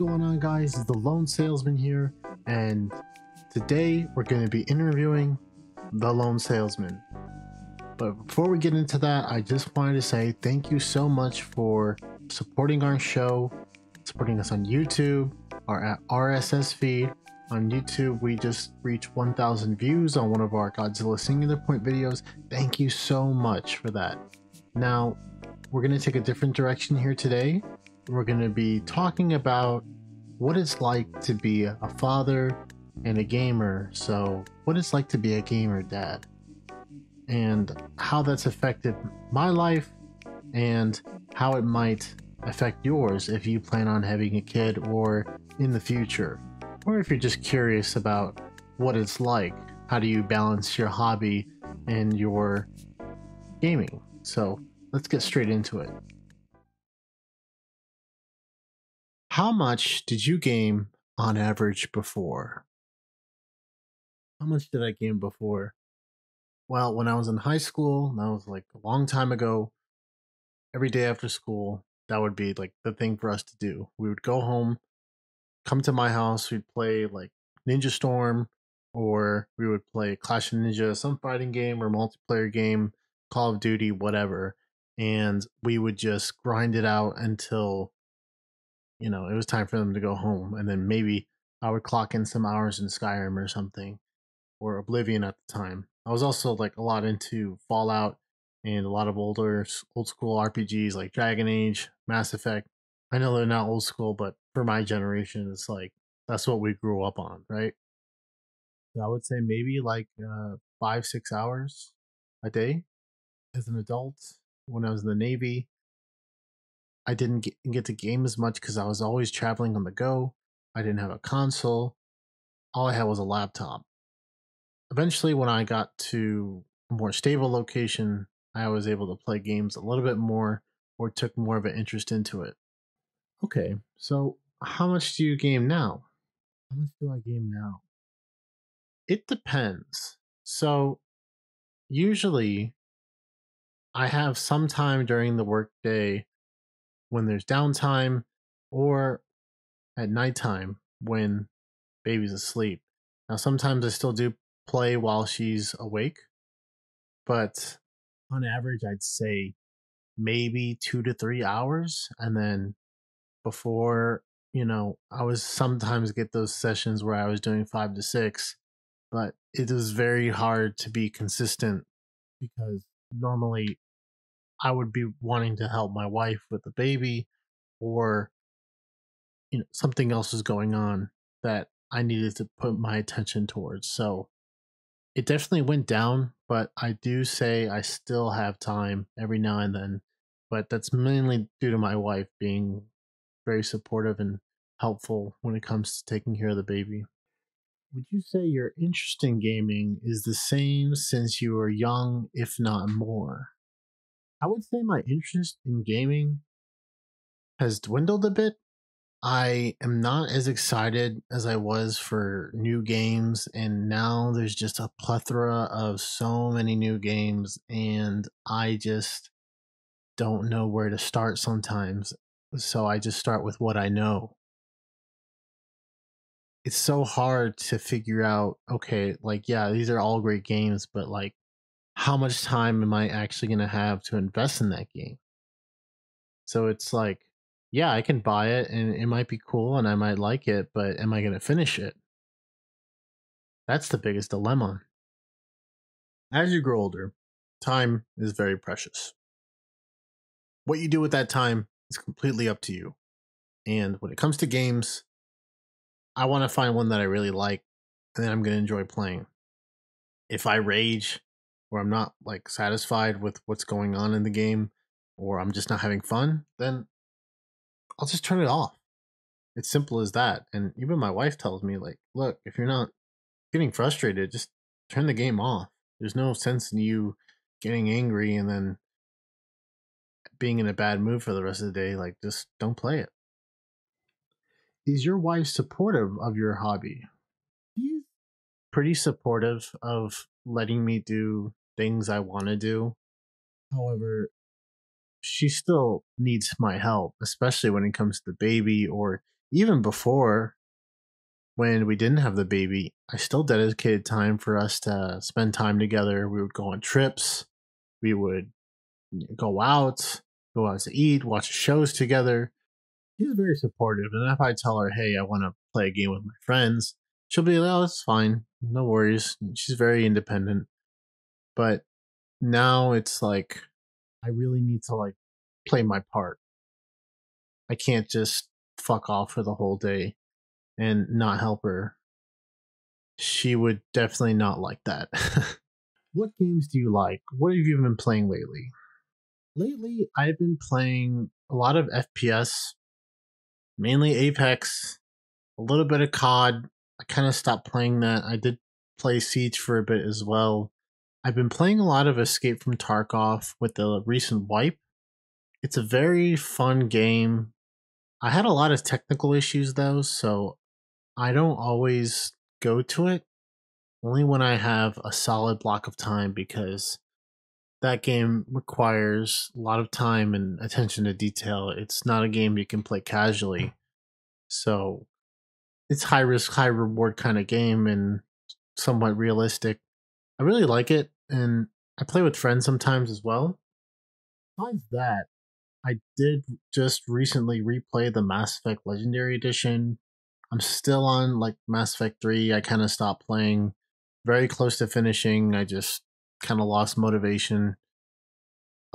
going on, guys? It's the Lone Salesman here, and today we're going to be interviewing the Lone Salesman. But before we get into that, I just wanted to say thank you so much for supporting our show, supporting us on YouTube, our RSS feed. On YouTube, we just reached 1,000 views on one of our Godzilla Singular Point videos. Thank you so much for that. Now, we're going to take a different direction here today. We're going to be talking about what it's like to be a father and a gamer. So, what it's like to be a gamer dad, and how that's affected my life, and how it might affect yours if you plan on having a kid or in the future, or if you're just curious about what it's like. How do you balance your hobby and your gaming? So, let's get straight into it. How much did you game on average before? How much did I game before? Well, when I was in high school, that was like a long time ago, every day after school, that would be like the thing for us to do. We would go home, come to my house, we'd play like Ninja Storm, or we would play Clash of Ninja, some fighting game or multiplayer game, Call of Duty, whatever. And we would just grind it out until it was time for them to go home. And then maybe I would clock in some hours in Skyrim or something, or Oblivion at the time. I was also like a lot into Fallout and a lot of old school RPGs like Dragon Age, Mass Effect. I know they're not old school, but for my generation, it's like that's what we grew up on, right? So I would say maybe like 5-6 hours a day as an adult. When I was in the Navy, I didn't get to game as much because I was always traveling on the go. I didn't have a console. All I had was a laptop. Eventually, when I got to a more stable location, I was able to play games a little bit more, or took more of an interest into it. Okay, so how much do you game now? How much do I game now? It depends. So, usually, I have some time during the workday when there's downtime, or at nighttime when baby's asleep. Now, sometimes I still do play while she's awake, but on average, I'd say maybe 2 to 3 hours. And then before, I was sometimes get those sessions where I was doing 5 to 6, but it was very hard to be consistent because normally I would be wanting to help my wife with the baby, or something else is going on that I needed to put my attention towards. So it definitely went down, but I do say I still have time every now and then. But that's mainly due to my wife being very supportive and helpful when it comes to taking care of the baby. Would you say your interest in gaming is the same since you were young, if not more? I would say my interest in gaming has dwindled a bit. I am not as excited as I was for new games, and now there's just a plethora of so many new games, and I just don't know where to start sometimes. So I just start with what I know. It's so hard to figure out, okay, like, yeah, these are all great games, but like, how much time am I actually going to have to invest in that game? So it's like, yeah, I can buy it and it might be cool and I might like it, but am I going to finish it? That's the biggest dilemma. As you grow older, time is very precious. What you do with that time is completely up to you. And when it comes to games, I want to find one that I really like and then I'm going to enjoy playing. If I rage or I'm not like satisfied with what's going on in the game, or I'm just not having fun, then I'll just turn it off. It's simple as that. And even my wife tells me, like, look, if you're not getting frustrated, just turn the game off. There's no sense in you getting angry and then being in a bad mood for the rest of the day. Like, just don't play it. Is your wife supportive of your hobby? She's pretty supportive of letting me do things I want to do. However, she still needs my help, especially when it comes to the baby, or even before when we didn't have the baby, I still dedicated time for us to spend time together. We would go on trips, we would go out, go out to eat, watch shows together. She's very supportive, and if I tell her, "Hey, I want to play a game with my friends," she'll be like, "Oh, it's fine, no worries." She's very independent, but now it's like I really need to like play my part. I can't just fuck off for the whole day and not help her. She would definitely not like that. What games do you like? What have you been playing lately? Lately, I've been playing a lot of FPS, mainly Apex, a little bit of COD. I kind of stopped playing that. I did play Siege for a bit as well. I've been playing a lot of Escape from Tarkov with the recent wipe. It's a very fun game. I had a lot of technical issues though, so I don't always go to it. Only when I have a solid block of time because that game requires a lot of time and attention to detail. It's not a game you can play casually. So it's high risk, high reward kind of game and somewhat realistic. I really like it, and I play with friends sometimes as well. Besides that, I did just recently replay the Mass Effect Legendary Edition. I'm still on like Mass Effect 3. I kind of stopped playing, very close to finishing. I just kind of lost motivation.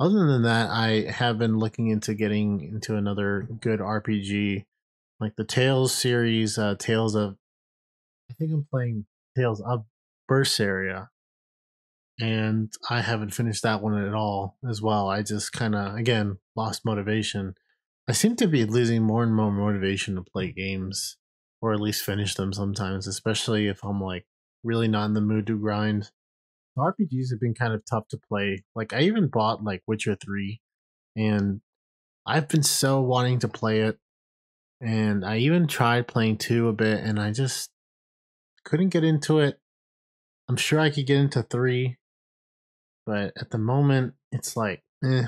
Other than that, I have been looking into getting into another good RPG, like the Tales series, Tales of. I think I'm playing Tales of Berseria, and I haven't finished that one at all as well. I just kind of again lost motivation. I seem to be losing more and more motivation to play games, or at least finish them sometimes, especially if I'm like really not in the mood to grind. RPGs have been kind of tough to play. Like I even bought like Witcher 3, and I've been so wanting to play it, and I even tried playing 2 a bit, and I just couldn't get into it. I'm sure I could get into 3, but at the moment, it's like, eh.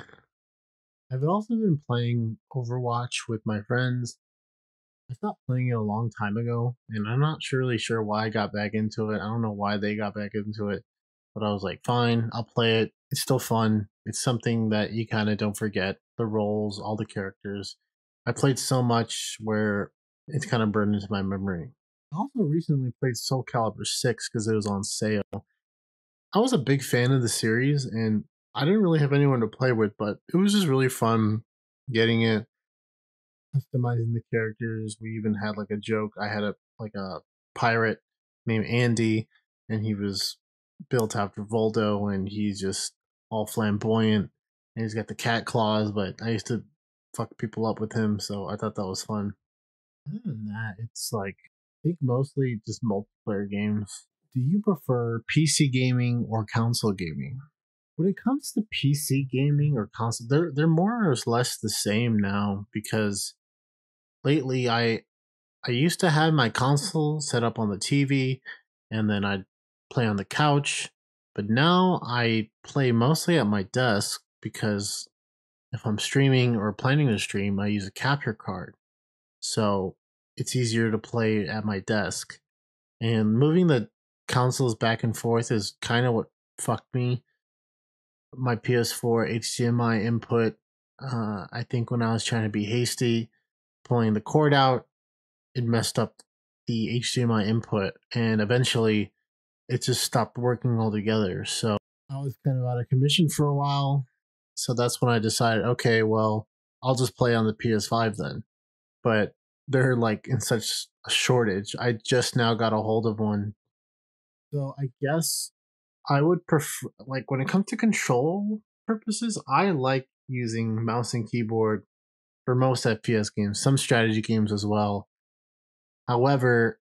I've also been playing Overwatch with my friends. I stopped playing it a long time ago, and I'm not really sure why I got back into it. I don't know why they got back into it, but I was like, fine, I'll play it. It's still fun. It's something that you kind of don't forget the roles, all the characters. I played so much where it's kind of burned into my memory. I also recently played Soul Calibur 6 because it was on sale. I was a big fan of the series, and I didn't really have anyone to play with, but it was just really fun getting it, customizing the characters. We even had like a joke. I had a pirate named Andy, and he was built after Voldo, and he's just all flamboyant, and he's got the cat claws. But I used to fuck people up with him, so I thought that was fun. Other than that, it's like I think mostly just multiplayer games. Do you prefer PC gaming or console gaming? When it comes to PC gaming or console, they're more or less the same now because lately I used to have my console set up on the TV and then I'd play on the couch, but now I play mostly at my desk because if I'm streaming or planning to stream, I use a capture card. So it's easier to play at my desk. And moving the consoles back and forth is kind of what fucked me. My PS4 HDMI input, I think when I was trying to be hasty, pulling the cord out, it messed up the HDMI input, and eventually it just stopped working altogether. So I was kind of out of commission for a while. So that's when I decided, okay, well, I'll just play on the PS5 then. But they're like in such a shortage. I just now got a hold of one. So I guess I would prefer, like, when it comes to control purposes, I like using mouse and keyboard for most FPS games, some strategy games as well. However,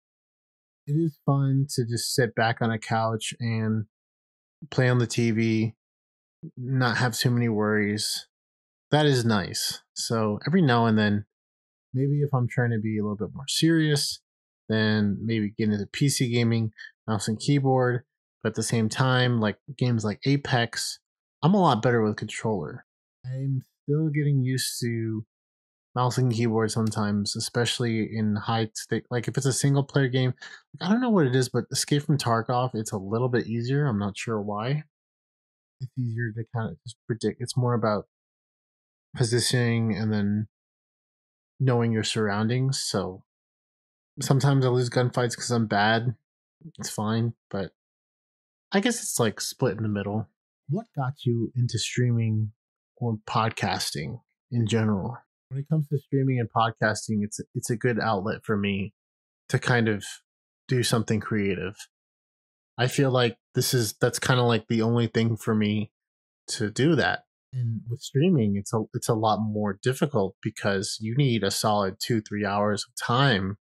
it is fun to just sit back on a couch and play on the TV, not have too many worries. That is nice. So every now and then, maybe if I'm trying to be a little bit more serious, then maybe get into PC gaming, mouse and keyboard. But at the same time, like games like Apex, I'm a lot better with controller. I'm still getting used to mouse and keyboard sometimes, especially in high stake. Like if it's a single player game, I don't know what it is, but Escape from Tarkov, it's a little bit easier. I'm not sure why. It's easier to kind of just predict. It's more about positioning and then knowing your surroundings. So sometimes I lose gunfights because I'm bad. It's fine, but I guess it's like split in the middle. What got you into streaming or podcasting in general? When it comes to streaming and podcasting, it's a good outlet for me to kind of do something creative. I feel like that's kind of like the only thing for me to do that. And with streaming, it's a lot more difficult because you need a solid 2-3 hours of time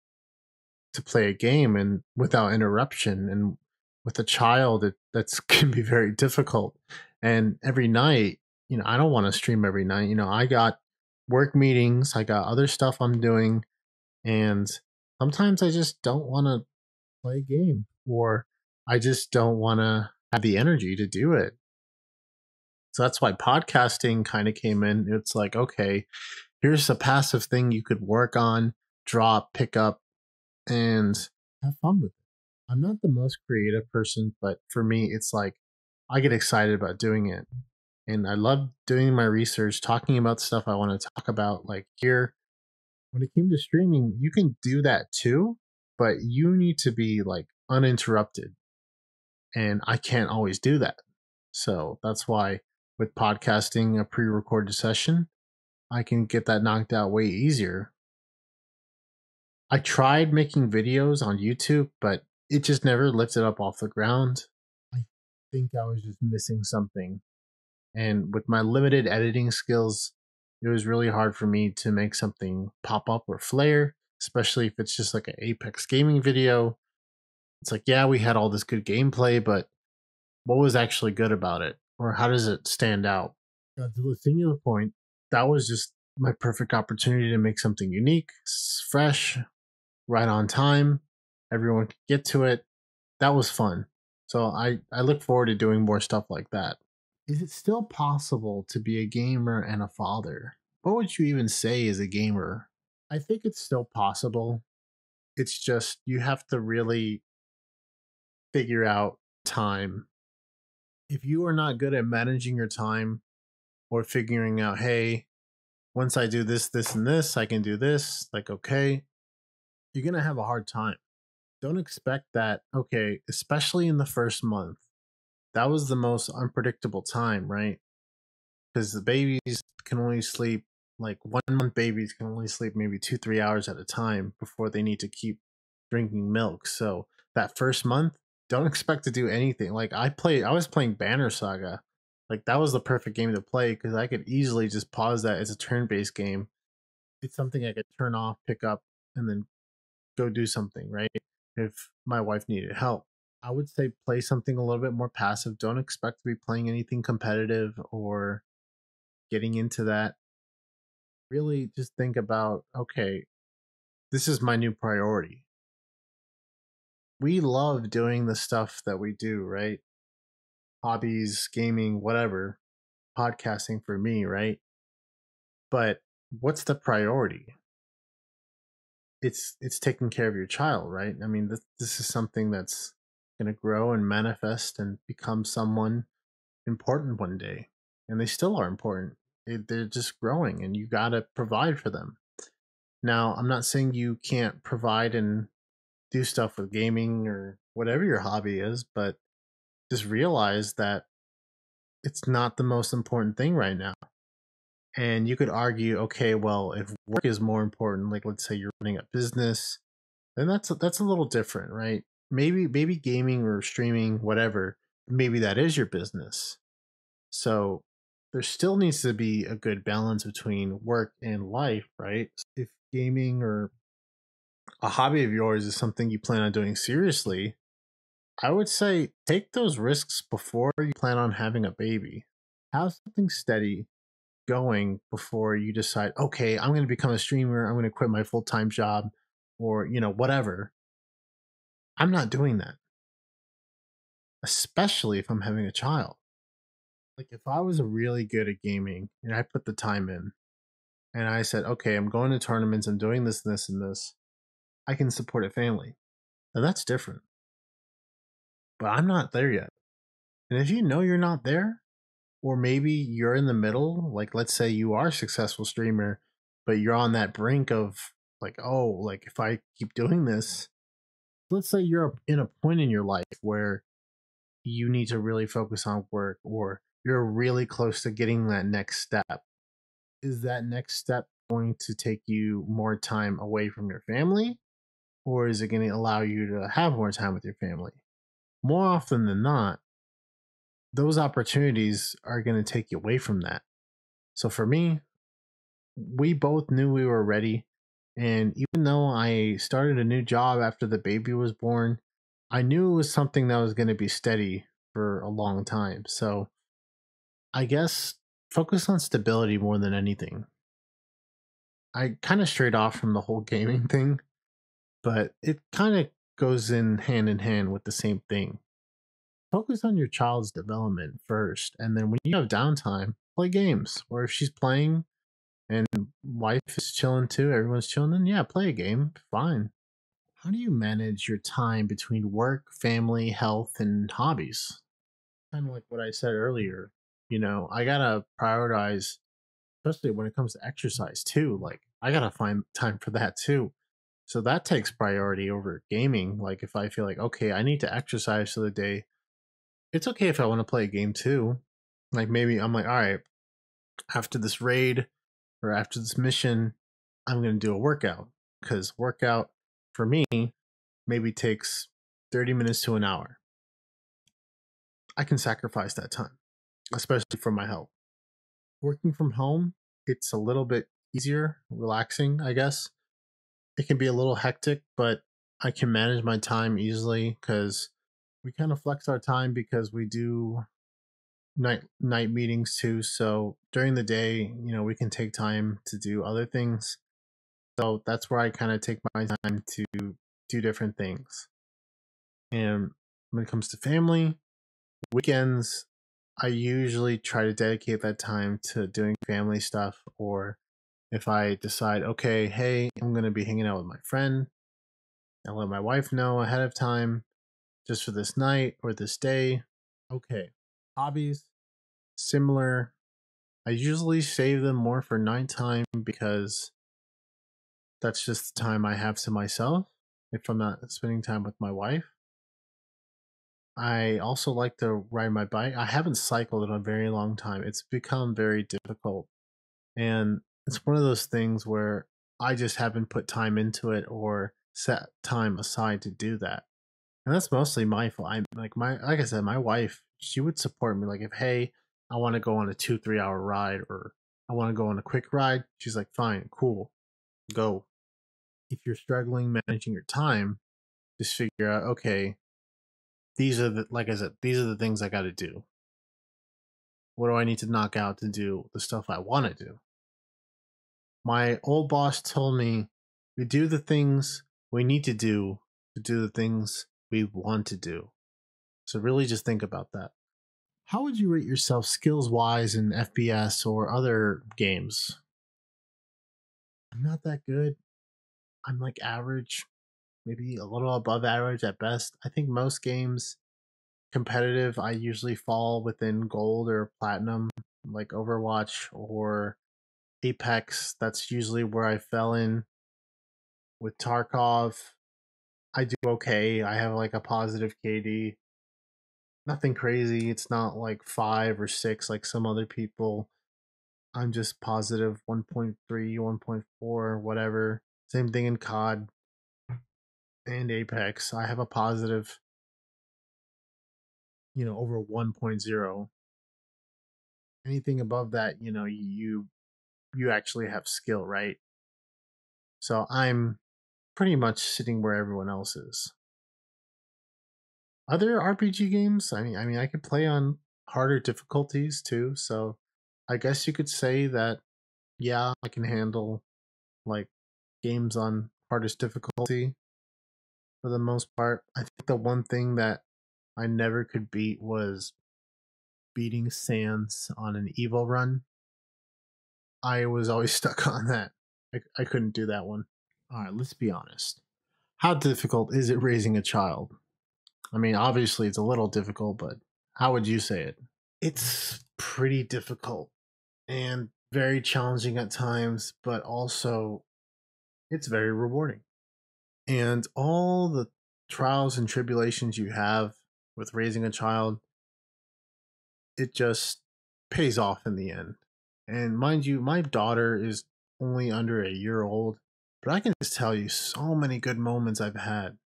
to play a game and without interruption. And with a child, that's can be very difficult. And every night, I don't want to stream every night. I got work meetings, I got other stuff I'm doing, and sometimes I just don't want to play a game, or I just don't want to have the energy to do it. So that's why podcasting kind of came in. It's like, okay, here's a passive thing you could work on, drop, pick up, and have fun with it. I'm not the most creative person, but for me, it's like I get excited about doing it. And I love doing my research, talking about stuff I want to talk about. Like here, when it came to streaming, you can do that too, but you need to be like uninterrupted. And I can't always do that. So that's why with podcasting, a pre recorded session, I can get that knocked out way easier. I tried making videos on YouTube, but it just never lifted up off the ground. I think I was just missing something. And with my limited editing skills, it was really hard for me to make something pop up or flare, especially if it's just like an Apex gaming video. It's like, yeah, we had all this good gameplay, but what was actually good about it? Or how does it stand out? To the singular point, that was just my perfect opportunity to make something unique, fresh, right on time. Everyone could get to it. That was fun. So I look forward to doing more stuff like that. Is it still possible to be a gamer and a father? What would you even say as a gamer? I think it's still possible. It's just you have to really figure out time. If you are not good at managing your time or figuring out, hey, once I do this, this, and this, I can do this, like, okay, you're going to have a hard time. Don't expect that, okay, especially in the first month. That was the most unpredictable time, right? Because the babies can only sleep, like 1 month babies can only sleep maybe 2-3 hours at a time before they need to keep drinking milk. So that first month, don't expect to do anything. Like I was playing Banner Saga. Like that was the perfect game to play because I could easily just pause that. It's a turn-based game. It's something I could turn off, pick up, and then go do something, right? If my wife needed help. I would say play something a little bit more passive. Don't expect to be playing anything competitive or getting into that. Really just think about, okay, this is my new priority. We love doing the stuff that we do, right? Hobbies, gaming, whatever, podcasting for me, right? But what's the priority? It's taking care of your child, right? I mean, this is something that's going to grow and manifest and become someone important one day, and they still are important. They're just growing, and you got to provide for them. Now, I'm not saying you can't provide and do stuff with gaming or whatever your hobby is, but just realize that it's not the most important thing right now. And you could argue, okay, well, if work is more important, like let's say you're running a business, then that's a little different, right? Maybe gaming or streaming, whatever, maybe that is your business. So there still needs to be a good balance between work and life, right? If gaming or a hobby of yours is something you plan on doing seriously, I would say take those risks before you plan on having a baby. Have something steady going before you decide, okay, I'm going to become a streamer, I'm going to quit my full time job, or, whatever. I'm not doing that, especially if I'm having a child. Like, if I was really good at gaming and I put the time in, and I said, okay, I'm going to tournaments, I'm doing this, this, and this, I can support a family. Now that's different. But I'm not there yet. And if you know you're not there, or maybe you're in the middle, like let's say you are a successful streamer, but you're on that brink of like, oh, like if I keep doing this, let's say you're in a point in your life where you need to really focus on work, or you're really close to getting that next step. Is that next step going to take you more time away from your family, or is it going to allow you to have more time with your family? More often than not, those opportunities are going to take you away from that. So for me, we both knew we were ready. And even though I started a new job after the baby was born, I knew it was something that was going to be steady for a long time. So I guess focus on stability more than anything. I kind of strayed off from the whole gaming thing, but it kind of goes in hand with the same thing. Focus on your child's development first, and then when you have downtime, play games. Or if she's playing and wife is chilling too, everyone's chilling, then yeah, play a game. Fine. How do you manage your time between work, family, health, and hobbies? Kind of like what I said earlier. I gotta prioritize, especially when it comes to exercise too. Like, I gotta find time for that too. So that takes priority over gaming. Like, if I feel like, okay, I need to exercise for the day, it's okay if I want to play a game too. Like, maybe I'm like, all right, after this raid or after this mission, I'm going to do a workout, because workout for me maybe takes 30 minutes to an hour. I can sacrifice that time, especially for my health. Working from home, it's a little bit easier, relaxing, I guess. It can be a little hectic, but I can manage my time easily because we kind of flex our time because we do night meetings too. So during the day, we can take time to do other things. So that's where I kind of take my time to do different things. And when it comes to family, weekends, I usually try to dedicate that time to doing family stuff. Or if I decide, okay, hey, I'm going to be hanging out with my friend, I let my wife know ahead of time just for this night or this day. Okay. Hobbies, similar. I usually save them more for nighttime because that's just the time I have to myself if I'm not spending time with my wife. I also like to ride my bike. I haven't cycled in a very long time. It's become very difficult. And it's one of those things where I just haven't put time into it or set time aside to do that. And that's mostly my fault. I'm like I said, my wife, she would support me. Like, if hey, I want to go on a 2-3 hour ride, or I want to go on a quick ride, she's like, fine, cool, go. If you're struggling managing your time, just figure out, okay, these are the like I said, these are the things I got to do. What do I need to knock out to do the stuff I want to do? My old boss told me we do the things we need to do the things we want to do. So really just think about that. How would you rate yourself skills wise in FPS or other games? I'm not that good. I'm like average, maybe a little above average at best. I think most games competitive, I usually fall within gold or platinum, like Overwatch or Apex. That's usually where I fell in. With Tarkov, I do okay. I have like a positive KD. Nothing crazy. It's not like 5 or 6 like some other people. I'm just positive 1.3, 1.4, whatever. Same thing in COD and Apex. I have a positive, over 1.0. Anything above that, you actually have skill, right? So I'm pretty much sitting where everyone else is. Other RPG games, I mean, I could play on harder difficulties too. So I guess you could say that, yeah, I can handle like games on hardest difficulty for the most part. I think the one thing that I never could beat was beating Sans on an Evo run. I was always stuck on that. I couldn't do that one. All right, let's be honest. How difficult is it raising a child? I mean, obviously it's a little difficult, but how would you say it? It's pretty difficult and very challenging at times, but also it's very rewarding. And all the trials and tribulations you have with raising a child, it just pays off in the end. And mind you, my daughter is only under a year old, but I can just tell you so many good moments I've had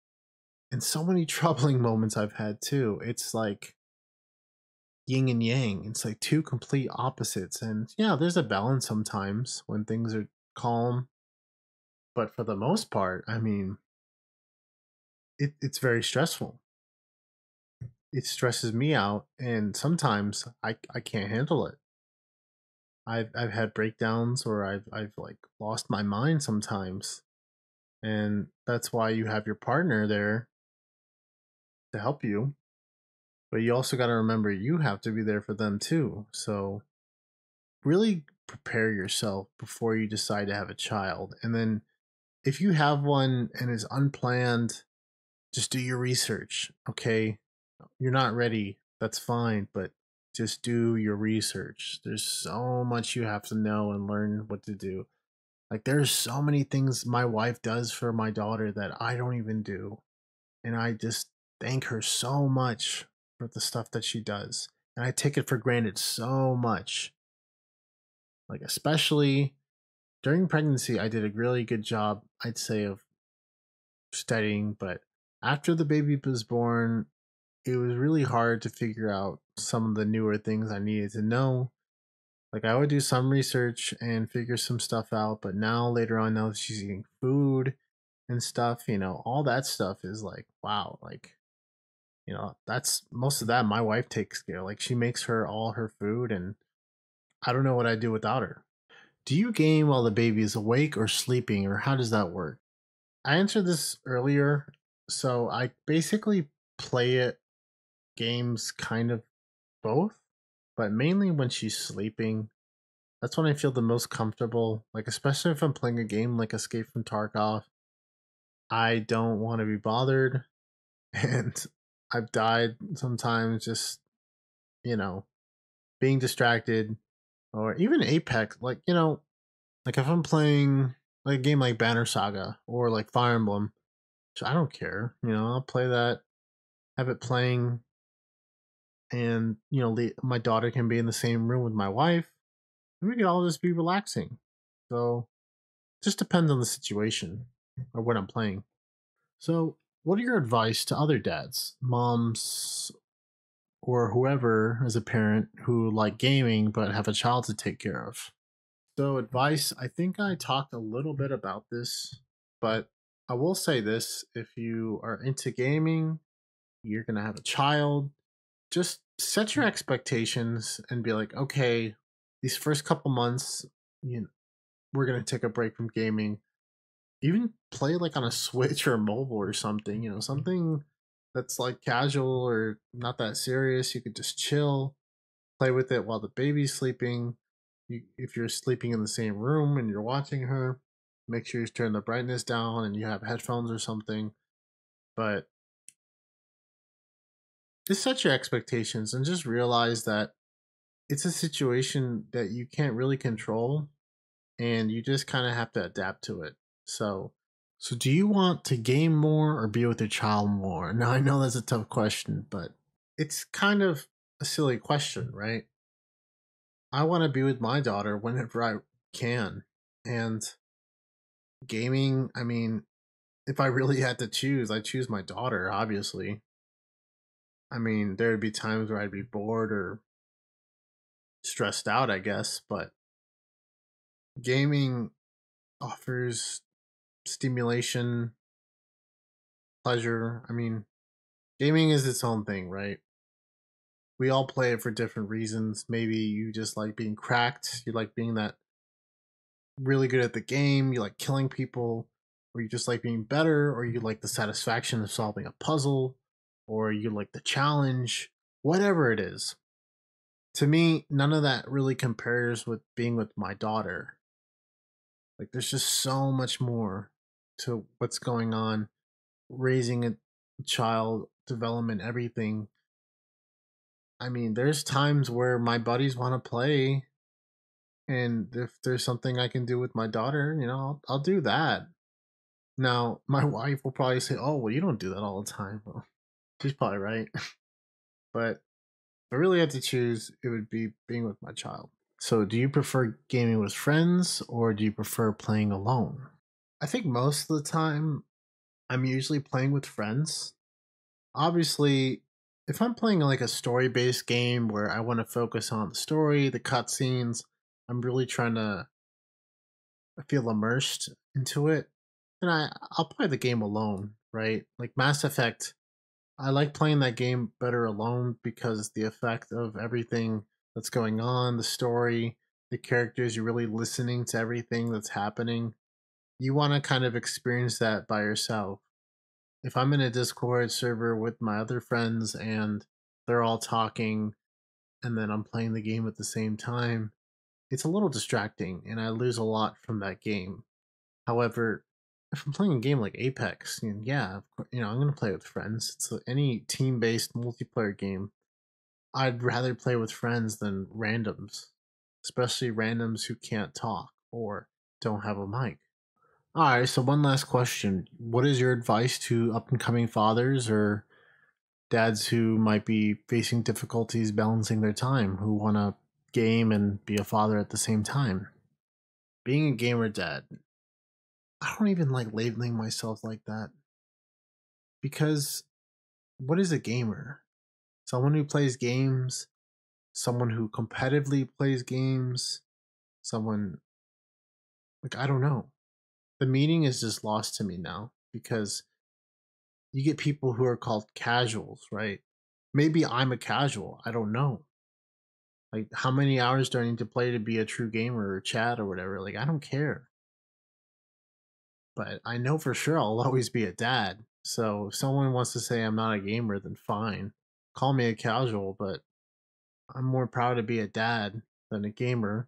and so many troubling moments I've had too. It's like yin and yang. It's like two complete opposites. And yeah, there's a balance sometimes when things are calm. But for the most part, I mean, it's very stressful. It stresses me out. And sometimes I can't handle it. I've had breakdowns or I've like lost my mind sometimes. And that's why you have your partner there to help you. But you also got to remember you have to be there for them too. So really prepare yourself before you decide to have a child. And then if you have one and it's unplanned, just do your research, okay? You're not ready, that's fine, but just do your research. There's so much you have to know and learn what to do. Like there's so many things my wife does for my daughter that I don't even do. And I just thank her so much for the stuff that she does. And I take it for granted so much. Like especially during pregnancy, I did a really good job, I'd say, of studying, but after the baby was born, it was really hard to figure out some of the newer things I needed to know. Like I would do some research and figure some stuff out, but now later on, now that she's eating food and stuff, all that stuff is like, wow, like, that's most of that my wife takes care. Like she makes her all her food, and I don't know what I'd do without her. Do you game while the baby is awake or sleeping, or how does that work? I answered this earlier, so I basically play it games kind of both, but mainly when she's sleeping. That's when I feel the most comfortable. Like especially if I'm playing a game like Escape from Tarkov, I don't want to be bothered, and I've died sometimes just you know being distracted, or even Apex. Like if I'm playing like a game like Banner Saga or like Fire Emblem, so I don't care. I'll play that, have it playing, and my daughter can be in the same room with my wife, and we can all just be relaxing. So just depends on the situation or what I'm playing. So what are your advice to other dads, moms, or whoever as a parent who like gaming but have a child to take care of? So advice, I think I talked a little bit about this, but I will say this: if you are into gaming, you're gonna have a child, just set your expectations and be like, okay, these first couple months, you know, we're gonna take a break from gaming. Even play like on a Switch or a mobile or something, something that's like casual or not that serious. You could just chill, play with it while the baby's sleeping. If you're sleeping in the same room and you're watching her, make sure you turn the brightness down and you have headphones or something. But just set your expectations and just realize that it's a situation that you can't really control and you just kind of have to adapt to it. So do you want to game more or be with your child more? Now I know that's a tough question, but it's kind of a silly question, right? I want to be with my daughter whenever I can. And gaming, I mean, if I really had to choose, I'd choose my daughter, obviously. I mean, there'd be times where I'd be bored or stressed out, I guess, but gaming offers stimulation, pleasure. I mean, gaming is its own thing, right? We all play it for different reasons. Maybe you just like being cracked, you like being that really good at the game, you like killing people, or you just like being better, or you like the satisfaction of solving a puzzle, or you like the challenge, whatever it is. To me, none of that really compares with being with my daughter. Like, there's just so much more to what's going on, raising a child, development, everything. I mean, there's times where my buddies want to play, and if there's something I can do with my daughter, I'll do that. Now, my wife will probably say, "Oh, well, you don't do that all the time." Well, she's probably right. But if I really had to choose, it would be being with my child. So, do you prefer gaming with friends or do you prefer playing alone? I think most of the time I'm usually playing with friends. Obviously, if I'm playing like a story based game where I want to focus on the story, the cutscenes, I'm really trying to feel immersed into it, then I'll play the game alone, right? Like Mass Effect, I like playing that game better alone because the effect of everything that's going on, the story, the characters, you're really listening to everything that's happening. You want to kind of experience that by yourself. If I'm in a Discord server with my other friends and they're all talking and then I'm playing the game at the same time, it's a little distracting and I lose a lot from that game. However, if I'm playing a game like Apex, yeah, I'm gonna play with friends. It's any team-based multiplayer game. I'd rather play with friends than randoms, especially randoms who can't talk or don't have a mic. All right, so one last question: what is your advice to up-and-coming fathers or dads who might be facing difficulties balancing their time, who want to game and be a father at the same time? Being a gamer dad, I don't even like labeling myself like that because what is a gamer? Someone who plays games, someone who competitively plays games, someone like I don't know. The meaning is just lost to me now because you get people who are called casuals, right? Maybe I'm a casual. I don't know. Like, how many hours do I need to play to be a true gamer or chat or whatever? Like, I don't care. But I know for sure I'll always be a dad. So if someone wants to say I'm not a gamer, then fine. Call me a casual, but I'm more proud to be a dad than a gamer.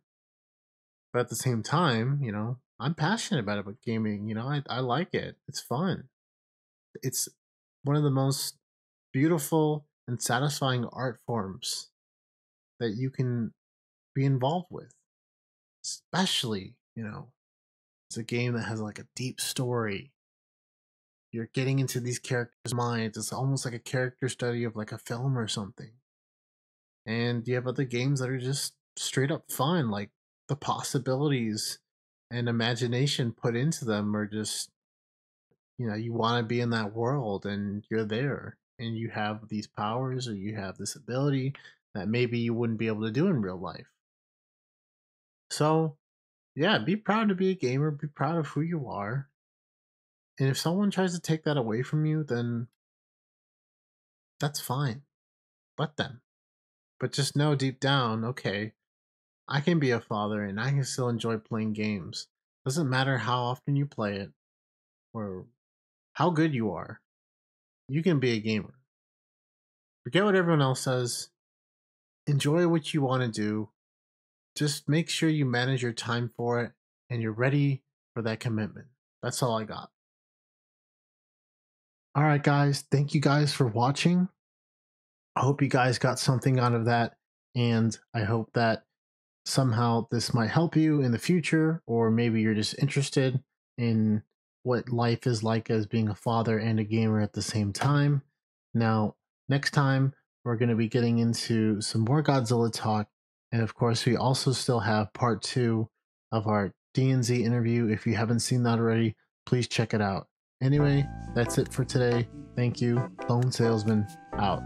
But at the same time, I'm passionate about gaming. I like it. It's fun. It's one of the most beautiful and satisfying art forms that you can be involved with. Especially, it's a game that has like a deep story. You're getting into these characters' minds. It's almost like a character study of like a film or something. And you have other games that are just straight up fun, like the possibilities and imagination put into them are just, you want to be in that world and you're there and you have these powers or you have this ability that maybe you wouldn't be able to do in real life. So, yeah, be proud to be a gamer, be proud of who you are. And if someone tries to take that away from you, then that's fine. Let them. But just know deep down, okay, I can be a father and I can still enjoy playing games. Doesn't matter how often you play it or how good you are. You can be a gamer. Forget what everyone else says. Enjoy what you want to do. Just make sure you manage your time for it and you're ready for that commitment. That's all I got. All right, guys. Thank you guys for watching. I hope you guys got something out of that. And I hope that somehow this might help you in the future, or maybe you're just interested in what life is like as being a father and a gamer at the same time. Now, next time, we're going to be getting into some more Godzilla talk. And of course, we also still have part 2 of our D&Z interview. If you haven't seen that already, please check it out. Anyway, that's it for today. Thank you. Lone Salesman out.